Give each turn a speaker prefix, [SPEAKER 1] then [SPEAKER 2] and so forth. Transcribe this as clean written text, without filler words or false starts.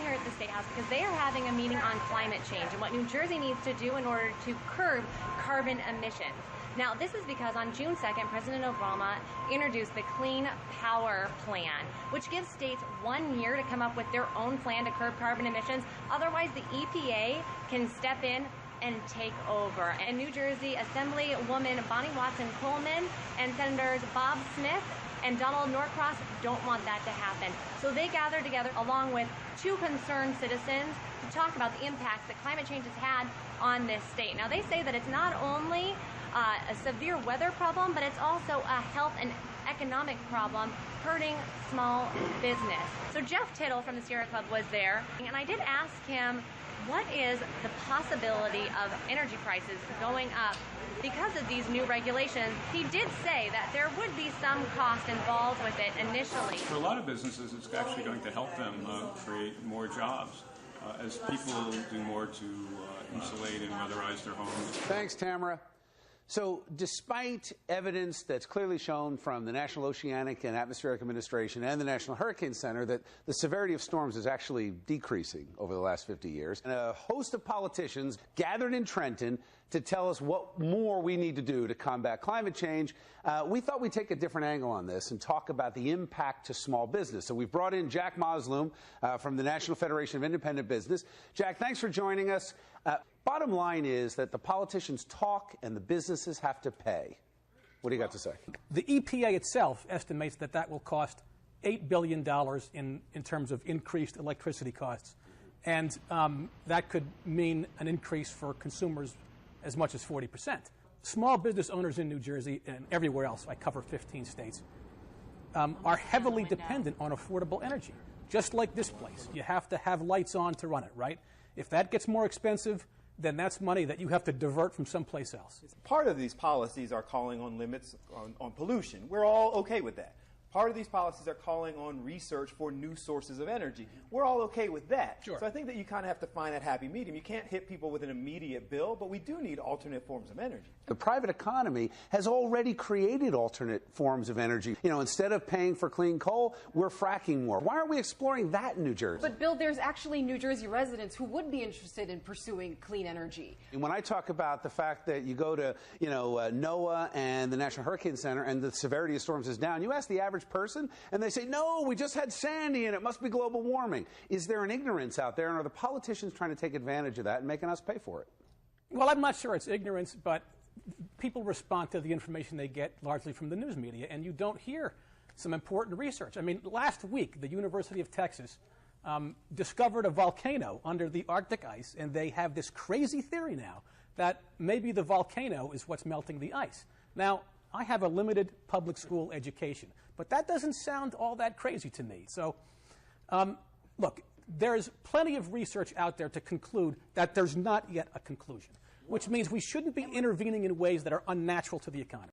[SPEAKER 1] here at the State House because they are having a meeting on climate change and what New Jersey needs to do in order to curb carbon emissions. Now, this is because on June 2nd, President Obama introduced the Clean Power Plan, which gives states 1 year to come up with their own plan to curb carbon emissions. Otherwise, the EPA can step in and take over. And New Jersey Assemblywoman Watson-Coleman and Senators Bob Smith and Donald Norcross don't want that to happen. So they gathered together along with 2 concerned citizens to talk about the impacts that climate change has had on this state. Now, they say that it's not only a severe weather problem, but it's also a health and economic problem hurting small business. So Jeff Tittle from the Sierra Club was there, and I did ask him, what is the possibility of energy prices going up because of these new regulations? He did say that there would be some cost involved with it initially.
[SPEAKER 2] For a lot of businesses, it's actually going to help them create more jobs as people do more to insulate and weatherize their homes.
[SPEAKER 3] Thanks, Tamara. So despite evidence that's clearly shown from the National Oceanic and Atmospheric Administration and the National Hurricane Center that the severity of storms is actually decreasing over the last 50 years, and a host of politicians gathered in Trenton to tell us what more we need to do to combat climate change, we thought we'd take a different angle on this and talk about the impact to small business. So we've brought in Jack Moslum from the National Federation of Independent Business. Jack, thanks for joining us. Bottom line is that the politicians talk and the businesses have to pay. What do you got to say?
[SPEAKER 4] The EPA itself estimates that that will cost $8 billion in terms of increased electricity costs. And that could mean an increase for consumers as much as 40%. Small business owners in New Jersey and everywhere else, I cover 15 states, are heavily dependent on affordable energy. Just like this place, you have to have lights on to run it, right? If that gets more expensive, then that's money that you have to divert from someplace else.
[SPEAKER 5] Part of these policies are calling on limits on pollution. We're all okay with that. Part of these policies are calling on research for new sources of energy. We're all okay with that.
[SPEAKER 4] Sure.
[SPEAKER 5] So I think that you kind of have to find that happy medium. You can't hit people with an immediate bill, but we do need alternate forms of energy.
[SPEAKER 3] The private economy has already created alternate forms of energy. You know, instead of paying for clean coal, we're fracking more. Why aren't we exploring that in New Jersey?
[SPEAKER 6] But, Bill, there's actually New Jersey residents who would be interested in pursuing clean energy.
[SPEAKER 3] And when I talk about the fact that you go to, NOAA and the National Hurricane Center and the severity of storms is down, you ask the average person and they say, no, we just had Sandy and it must be global warming. Is there an ignorance out there, and are the politicians trying to take advantage of that and making us pay for it?
[SPEAKER 4] Well, I'm not sure it's ignorance, but people respond to the information they get largely from the news media, and you don't hear some important research. I mean, last week, the University of Texas discovered a volcano under the Arctic ice, and they have this crazy theory now that maybe the volcano is what's melting the ice. Now, I have a limited public school education, but that doesn't sound all that crazy to me. So, look, there's plenty of research out there to conclude that there's not yet a conclusion, which means we shouldn't be intervening in ways that are unnatural to the economy.